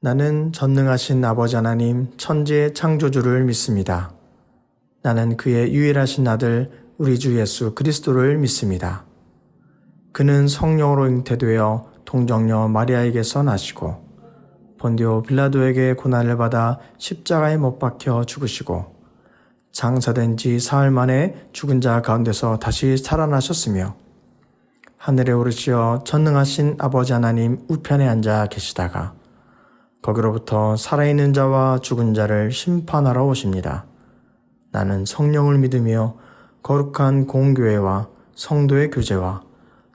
나는 전능하신 아버지 하나님 천지의 창조주를 믿습니다. 나는 그의 유일하신 아들 우리 주 예수 그리스도를 믿습니다. 그는 성령으로 잉태되어 동정녀 마리아에게서 나시고 본디오 빌라도에게 고난을 받아 십자가에 못 박혀 죽으시고 장사된 지 사흘 만에 죽은 자 가운데서 다시 살아나셨으며 하늘에 오르시어 전능하신 아버지 하나님 우편에 앉아 계시다가 거기로부터 살아있는 자와 죽은 자를 심판하러 오십니다. 나는 성령을 믿으며 거룩한 공교회와 성도의 교제와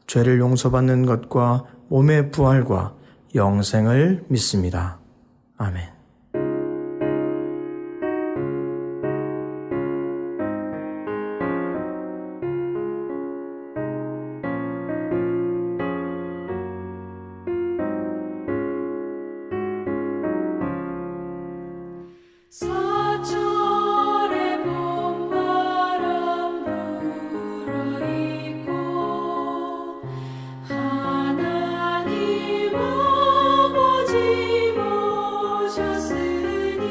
죄를 용서받는 것과 몸의 부활과 영생을 믿습니다. 아멘. 사철의 봄바람 불어있고 하나님 아버지 모셨으니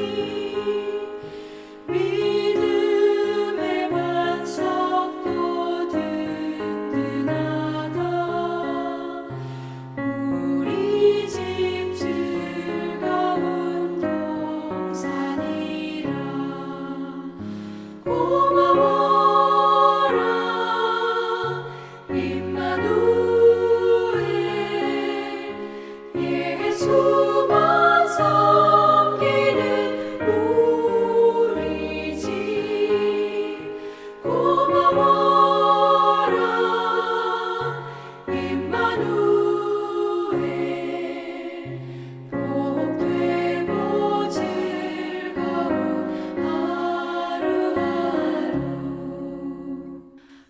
믿음의 반석도 든든하다. 우리 집 즐거운 동산이라. 고마워라 임마누엘. 예수만 섬기는 우리 집. 고마워라 임마누엘. 복되고 즐거운 하루하루.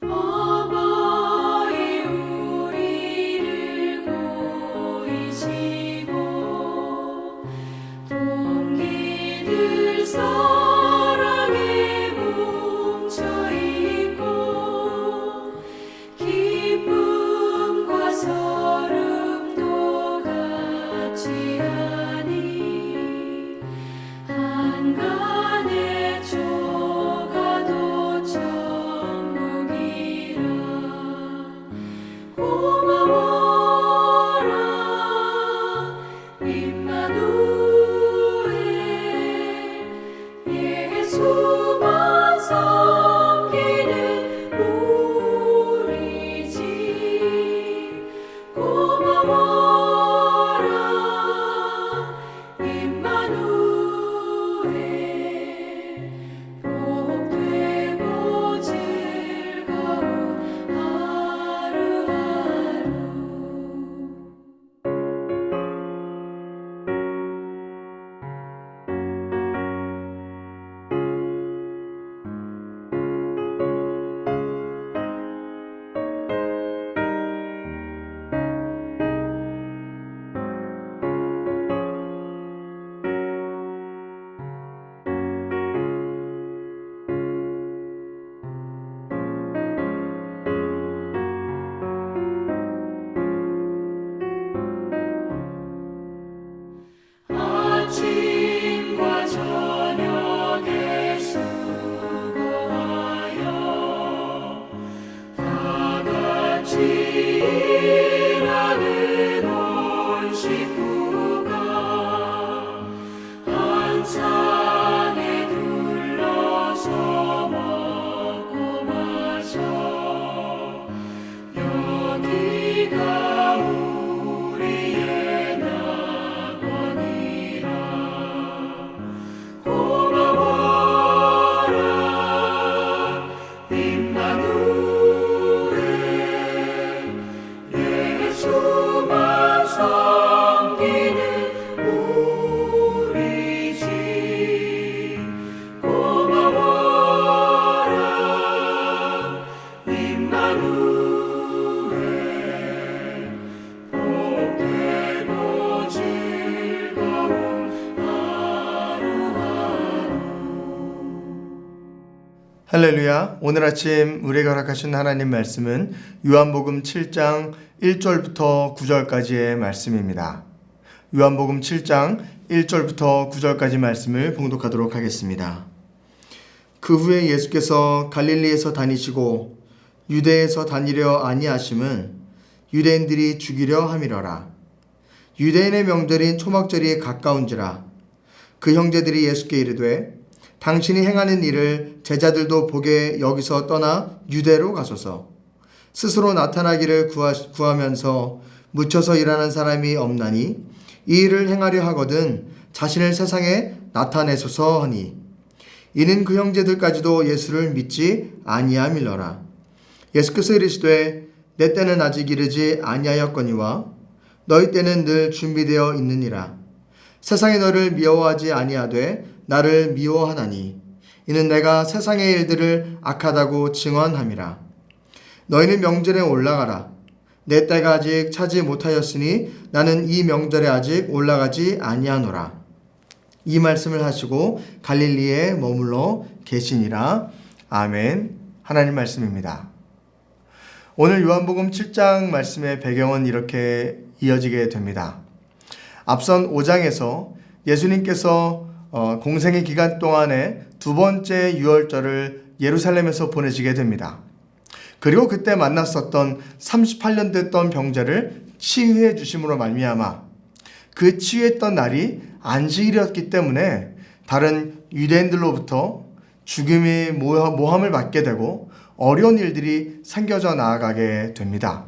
어버이 우리를 보이시고 동기들 사랑에 뭉쳐있고 기쁨과 서름도 같이 하니 한간의 조가도 천국이라. 고마워라 임마누엘. 예수만 섬기는 우리 집. 고마워라 임마누엘. 복되고 즐거운 하루하루. 아침과 저녁에 수고하여 다같이 일하는 온 식구가 한 산에 둘러서 먹고 마셔. 여기가 우리의 낙원이라. 고마워라 임마누엘. 예수만 섬기는 우리 집. 고마워라 임마누엘. 복되고 즐거운 하루하루. 할렐루야. 오늘 아침 우리에게 허락하신 하나님 말씀은 요한복음 7장 1절부터 9절까지의 말씀입니다. 요한복음 7장 1절부터 9절까지 말씀을 봉독하도록 하겠습니다. 그 후에 예수께서 갈릴리에서 다니시고 유대에서 다니려 아니하심은 유대인들이 죽이려 함이러라. 유대인의 명절인 초막절이 가까운지라. 그 형제들이 예수께 이르되 당신이 행하는 일을 제자들도 보게 여기서 떠나 유대로 가소서. 스스로 나타나기를 구하면서 묻혀서 일하는 사람이 없나니 이 일을 행하려 하거든 자신을 세상에 나타내소서 하니, 이는 그 형제들까지도 예수를 믿지 아니함이러라. 예수께서 이르시되 내 때는 아직 이르지 아니하였거니와 너희 때는 늘 준비되어 있느니라. 세상이 너를 미워하지 아니하되 나를 미워하나니 이는 내가 세상의 일들을 악하다고 증언함이라. 너희는 명절에 올라가라. 내 때가 아직 차지 못하였으니 나는 이 명절에 아직 올라가지 아니하노라. 이 말씀을 하시고 갈릴리에 머물러 계시니라. 아멘. 하나님 말씀입니다. 오늘 요한복음 7장 말씀의 배경은 이렇게 이어지게 됩니다. 앞선 5장에서 예수님께서 공생의 기간 동안에 두 번째 유월절을 예루살렘에서 보내시게 됩니다. 그리고 그때 만났었던 38년 됐던 병자를 치유해 주심으로 말미암아 그 치유했던 날이 안식일이었기 때문에 다른 유대인들로부터 죽임의 모함을 받게 되고 어려운 일들이 생겨져 나아가게 됩니다.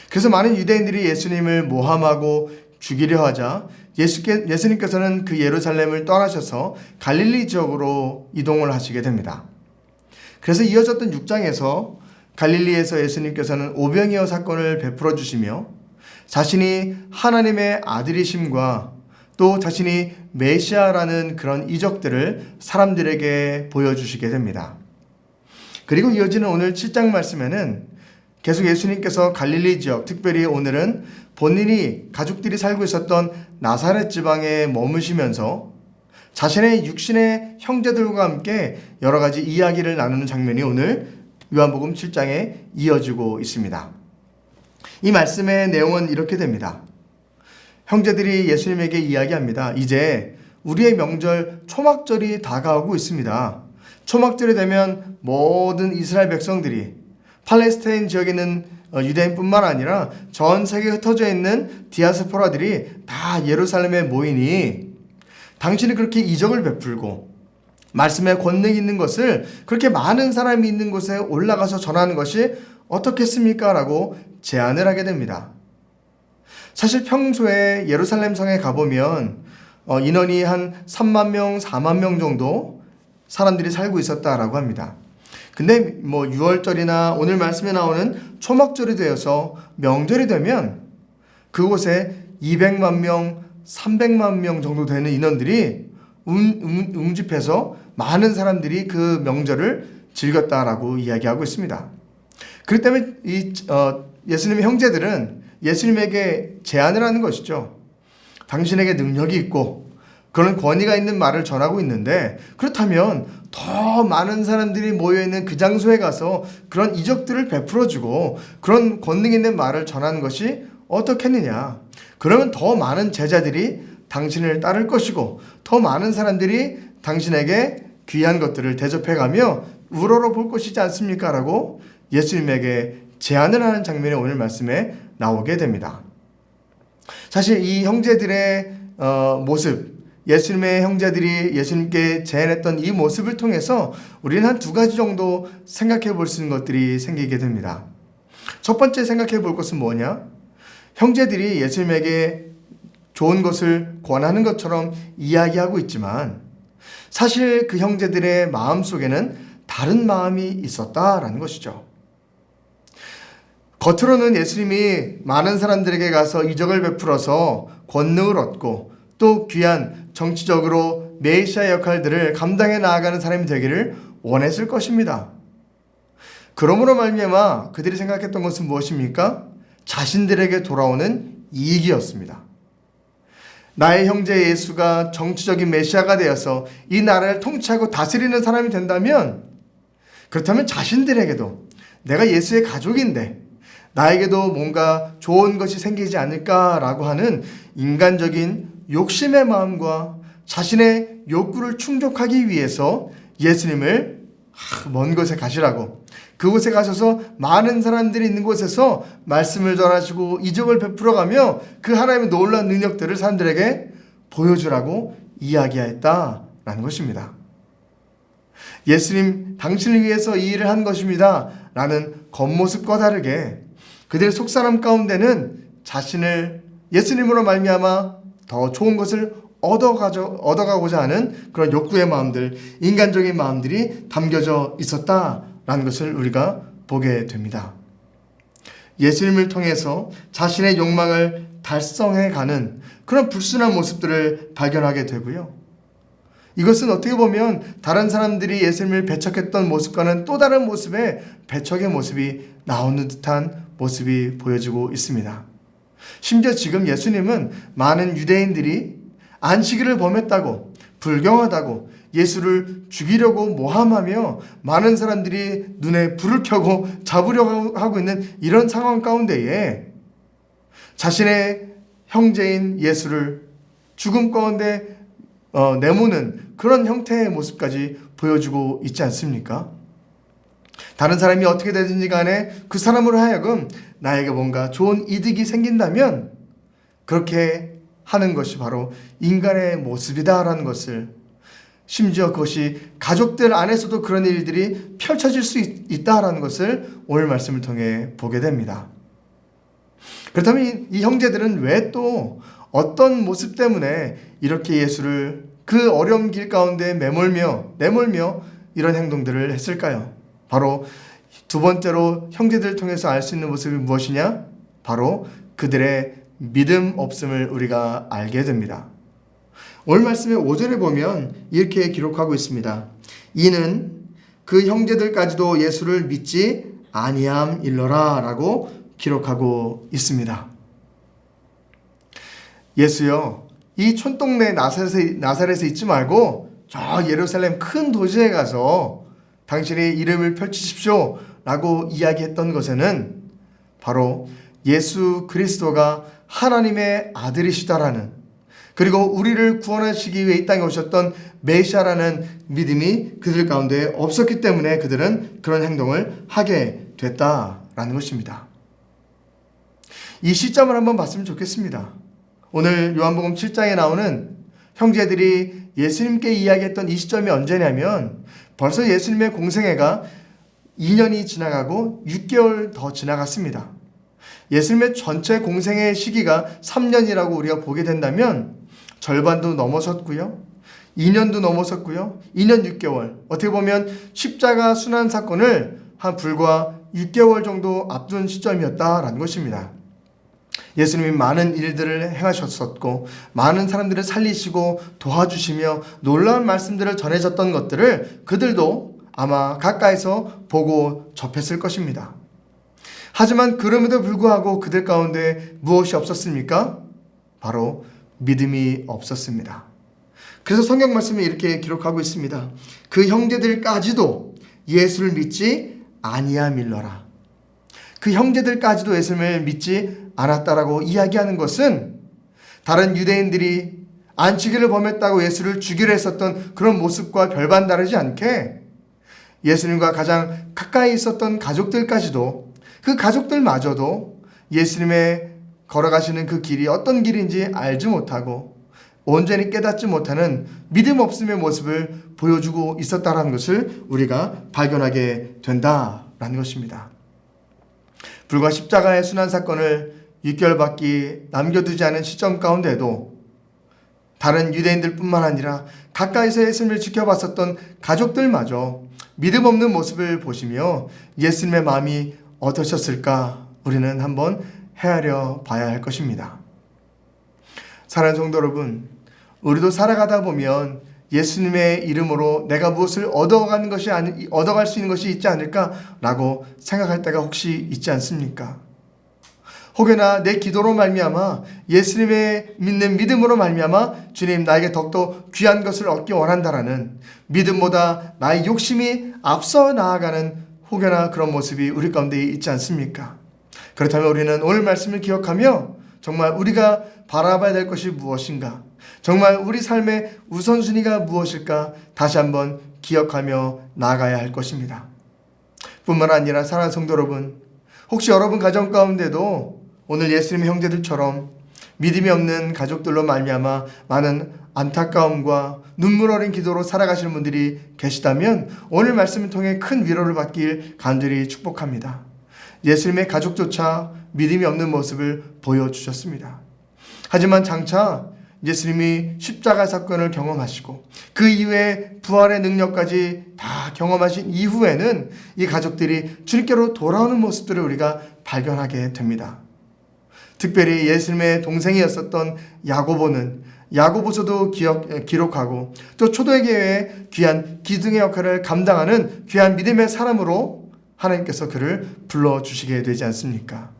그래서 많은 유대인들이 예수님을 모함하고 죽이려 하자 예수님께서는 그 예루살렘을 떠나셔서 갈릴리 지역으로 이동을 하시게 됩니다. 그래서 이어졌던 6장에서 갈릴리에서 예수님께서는 오병이어 사건을 베풀어 주시며 자신이 하나님의 아들이심과 또 자신이 메시아라는 그런 이적들을 사람들에게 보여주시게 됩니다. 그리고 이어지는 오늘 7장 말씀에는 계속 예수님께서 갈릴리 지역, 특별히 오늘은 본인이 가족들이 살고 있었던 나사렛 지방에 머무시면서 자신의 육신의 형제들과 함께 여러 가지 이야기를 나누는 장면이 오늘 요한복음 7장에 이어지고 있습니다. 이 말씀의 내용은 이렇게 됩니다. 형제들이 예수님에게 이야기합니다. 이제 우리의 명절 초막절이 다가오고 있습니다. 초막절이 되면 모든 이스라엘 백성들이 팔레스타인 지역에 있는 유대인뿐만 아니라 전 세계에 흩어져 있는 디아스포라들이 다 예루살렘에 모이니 당신이 그렇게 이적을 베풀고 말씀에 권능이 있는 것을 그렇게 많은 사람이 있는 곳에 올라가서 전하는 것이 어떻겠습니까? 라고 제안을 하게 됩니다. 사실 평소에 예루살렘 성에 가보면 인원이 한 3만 명, 4만 명 정도 사람들이 살고 있었다라고 합니다. 근데 유월절이나 오늘 말씀에 나오는 초막절이 되어서 명절이 되면 그곳에 200만 명, 300만 명 정도 되는 인원들이 응집해서 많은 사람들이 그 명절을 즐겼다라고 이야기하고 있습니다. 그렇기 때문에 예수님의 형제들은 예수님에게 제안을 하는 것이죠. 당신에게 능력이 있고 그런 권위가 있는 말을 전하고 있는데 그렇다면 더 많은 사람들이 모여있는 그 장소에 가서 그런 이적들을 베풀어주고 그런 권능 있는 말을 전하는 것이 어떻겠느냐. 그러면 더 많은 제자들이 당신을 따를 것이고 더 많은 사람들이 당신에게 귀한 것들을 대접해가며 우러러 볼 것이지 않습니까? 라고 예수님에게 제안을 하는 장면이 오늘 말씀에 나오게 됩니다. 사실 이 형제들의 모습, 예수님의 형제들이 예수님께 제안했던 이 모습을 통해서 우리는 한 두 가지 정도 생각해 볼 수 있는 것들이 생기게 됩니다. 첫 번째 생각해 볼 것은 뭐냐? 형제들이 예수님에게 좋은 것을 권하는 것처럼 이야기하고 있지만 사실 그 형제들의 마음속에는 다른 마음이 있었다라는 것이죠. 겉으로는 예수님이 많은 사람들에게 가서 이적을 베풀어서 권능을 얻고 또 귀한 정치적으로 메시아 역할들을 감당해 나아가는 사람이 되기를 원했을 것입니다. 그러므로 말미암아 그들이 생각했던 것은 무엇입니까? 자신들에게 돌아오는 이익이었습니다. 나의 형제 예수가 정치적인 메시아가 되어서 이 나라를 통치하고 다스리는 사람이 된다면 그렇다면 자신들에게도 내가 예수의 가족인데 나에게도 뭔가 좋은 것이 생기지 않을까라고 하는 인간적인 욕심의 마음과 자신의 욕구를 충족하기 위해서 예수님을 먼 곳에 가시라고, 그곳에 가셔서 많은 사람들이 있는 곳에서 말씀을 전하시고 이적을 베풀어가며 그 하나님의 놀라운 능력들을 사람들에게 보여주라고 이야기했다라는 것입니다. 예수님 당신을 위해서 이 일을 한 것입니다 라는 겉모습과 다르게 그들의 속사람 가운데는 자신을 예수님으로 말미암아 더 좋은 것을 얻어가고자 하는 그런 욕구의 마음들, 인간적인 마음들이 담겨져 있었다라는 것을 우리가 보게 됩니다. 예수님을 통해서 자신의 욕망을 달성해가는 그런 불순한 모습들을 발견하게 되고요. 이것은 어떻게 보면 다른 사람들이 예수님을 배척했던 모습과는 또 다른 모습의 배척의 모습이 나오는 듯한 모습이 보여지고 있습니다. 심지어 지금 예수님은 많은 유대인들이 안식일을 범했다고, 불경하다고, 예수를 죽이려고 모함하며 많은 사람들이 눈에 불을 켜고 잡으려고 하고 있는 이런 상황 가운데에 자신의 형제인 예수를 죽음 가운데 내모는 그런 형태의 모습까지 보여주고 있지 않습니까? 다른 사람이 어떻게 되든지 간에 그 사람으로 하여금 나에게 뭔가 좋은 이득이 생긴다면 그렇게 하는 것이 바로 인간의 모습이다라는 것을, 심지어 그것이 가족들 안에서도 그런 일들이 펼쳐질 수 있다라는 것을 오늘 말씀을 통해 보게 됩니다. 그렇다면 이 형제들은 왜 또 어떤 모습 때문에 이렇게 예수를 그 어려운 길 가운데 내몰며 이런 행동들을 했을까요? 바로 두 번째로 형제들을 통해서 알 수 있는 모습이 무엇이냐? 바로 그들의 믿음 없음을 우리가 알게 됩니다. 오늘 말씀의 5절에 보면 이렇게 기록하고 있습니다. 이는 그 형제들까지도 예수를 믿지 아니함일러라 라고 기록하고 있습니다. 예수요, 이 촌동네 나사렛에 있지 말고 저 예루살렘 큰 도시에 가서 당신의 이름을 펼치십시오 라고 이야기했던 것에는 바로 예수 그리스도가 하나님의 아들이시다라는, 그리고 우리를 구원하시기 위해 이 땅에 오셨던 메시아라는 믿음이 그들 가운데 없었기 때문에 그들은 그런 행동을 하게 됐다라는 것입니다. 이 시점을 한번 봤으면 좋겠습니다. 오늘 요한복음 7장에 나오는 형제들이 예수님께 이야기했던 이 시점이 언제냐면 벌써 예수님의 공생애가 2년이 지나가고 6개월 더 지나갔습니다. 예수님의 전체 공생의 시기가 3년이라고 우리가 보게 된다면 절반도 넘어섰고요. 2년도 넘어섰고요. 2년 6개월. 어떻게 보면 십자가 순환 사건을 한 불과 6개월 정도 앞둔 시점이었다라는 것입니다. 예수님이 많은 일들을 행하셨었고 많은 사람들을 살리시고 도와주시며 놀라운 말씀들을 전해졌던 것들을 그들도 아마 가까이서 보고 접했을 것입니다. 하지만 그럼에도 불구하고 그들 가운데 무엇이 없었습니까? 바로 믿음이 없었습니다. 그래서 성경 말씀에 이렇게 기록하고 있습니다. 그 형제들까지도 예수를 믿지 아니함일러라. 그 형제들까지도 예수님을 믿지 않았다라고 이야기하는 것은 다른 유대인들이 안식일을 범했다고 예수를 죽이려 했었던 그런 모습과 별반 다르지 않게 예수님과 가장 가까이 있었던 가족들까지도, 그 가족들마저도 예수님의 걸어가시는 그 길이 어떤 길인지 알지 못하고 온전히 깨닫지 못하는 믿음 없음의 모습을 보여주고 있었다는 것을 우리가 발견하게 된다라는 것입니다. 불과 십자가의 순환 사건을 6개월밖에 남겨두지 않은 시점 가운데도 다른 유대인들뿐만 아니라 가까이서 예수님을 지켜봤었던 가족들마저 믿음 없는 모습을 보시며 예수님의 마음이 어떠셨을까 우리는 한번 헤아려 봐야 할 것입니다. 사랑하는 성도 여러분, 우리도 살아가다 보면 예수님의 이름으로 내가 무엇을 얻어갈 수 있는 것이 있지 않을까라고 생각할 때가 혹시 있지 않습니까? 혹여나 내 기도로 말미암아 예수님의 믿는 믿음으로 말미암아 주님 나에게 더욱더 귀한 것을 얻기 원한다라는 믿음보다 나의 욕심이 앞서 나아가는 혹여나 그런 모습이 우리 가운데 있지 않습니까? 그렇다면 우리는 오늘 말씀을 기억하며 정말 우리가 바라봐야 될 것이 무엇인가, 정말 우리 삶의 우선순위가 무엇일까 다시 한번 기억하며 나아가야 할 것입니다. 뿐만 아니라 사랑하는 성도 여러분, 혹시 여러분 가정 가운데도 오늘 예수님의 형제들처럼 믿음이 없는 가족들로 말미암아 많은 안타까움과 눈물 어린 기도로 살아가시는 분들이 계시다면 오늘 말씀을 통해 큰 위로를 받길 간절히 축복합니다. 예수님의 가족조차 믿음이 없는 모습을 보여주셨습니다. 하지만 장차 예수님이 십자가 사건을 경험하시고 그 이후에 부활의 능력까지 다 경험하신 이후에는 이 가족들이 주님께로 돌아오는 모습들을 우리가 발견하게 됩니다. 특별히 예수님의 동생이었었던 야고보는 야고보서도 기록하고 또 초대교회의 귀한 기둥의 역할을 감당하는 귀한 믿음의 사람으로 하나님께서 그를 불러주시게 되지 않습니까?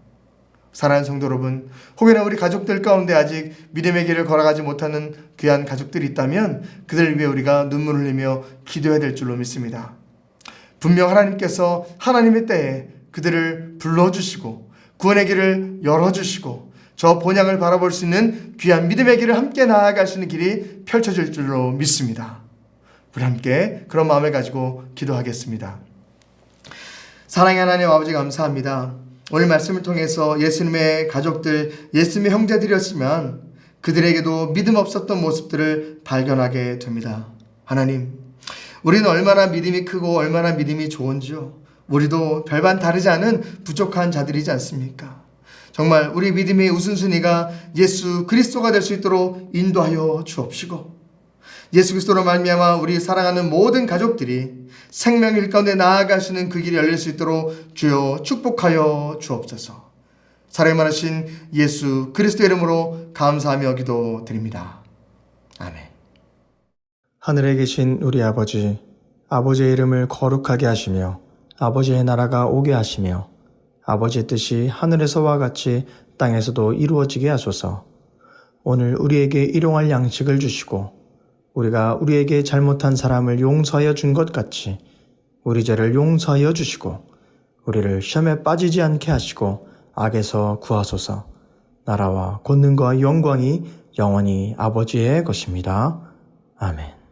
사랑하는 성도 여러분, 혹여나 우리 가족들 가운데 아직 믿음의 길을 걸어가지 못하는 귀한 가족들이 있다면 그들을 위해 우리가 눈물 흘리며 기도해야 될 줄로 믿습니다. 분명 하나님께서 하나님의 때에 그들을 불러주시고 구원의 길을 열어주시고 저 본향을 바라볼 수 있는 귀한 믿음의 길을 함께 나아갈 수 있는 길이 펼쳐질 줄로 믿습니다. 우리 함께 그런 마음을 가지고 기도하겠습니다. 사랑의 하나님 아버지 감사합니다. 오늘 말씀을 통해서 예수님의 가족들, 예수님의 형제들이었지만 그들에게도 믿음 없었던 모습들을 발견하게 됩니다. 하나님, 우리는 얼마나 믿음이 크고 얼마나 믿음이 좋은지요. 우리도 별반 다르지 않은 부족한 자들이지 않습니까? 정말 우리 믿음의 우선순위가 예수 그리스도가 될 수 있도록 인도하여 주옵시고 예수 그리스도로 말미암아 우리 사랑하는 모든 가족들이 생명일 가운데 나아가시는 그 길이 열릴 수 있도록 주여 축복하여 주옵소서. 사랑이 많으신 예수 그리스도 이름으로 감사하며 기도드립니다. 아멘. 하늘에 계신 우리 아버지, 아버지의 이름을 거룩하게 하시며 아버지의 나라가 오게 하시며 아버지의 뜻이 하늘에서와 같이 땅에서도 이루어지게 하소서. 오늘 우리에게 일용할 양식을 주시고 우리가 우리에게 잘못한 사람을 용서하여 준 것 같이 우리 죄를 용서하여 주시고 우리를 시험에 빠지지 않게 하시고 악에서 구하소서. 나라와 권능과 영광이 영원히 아버지의 것입니다. 아멘.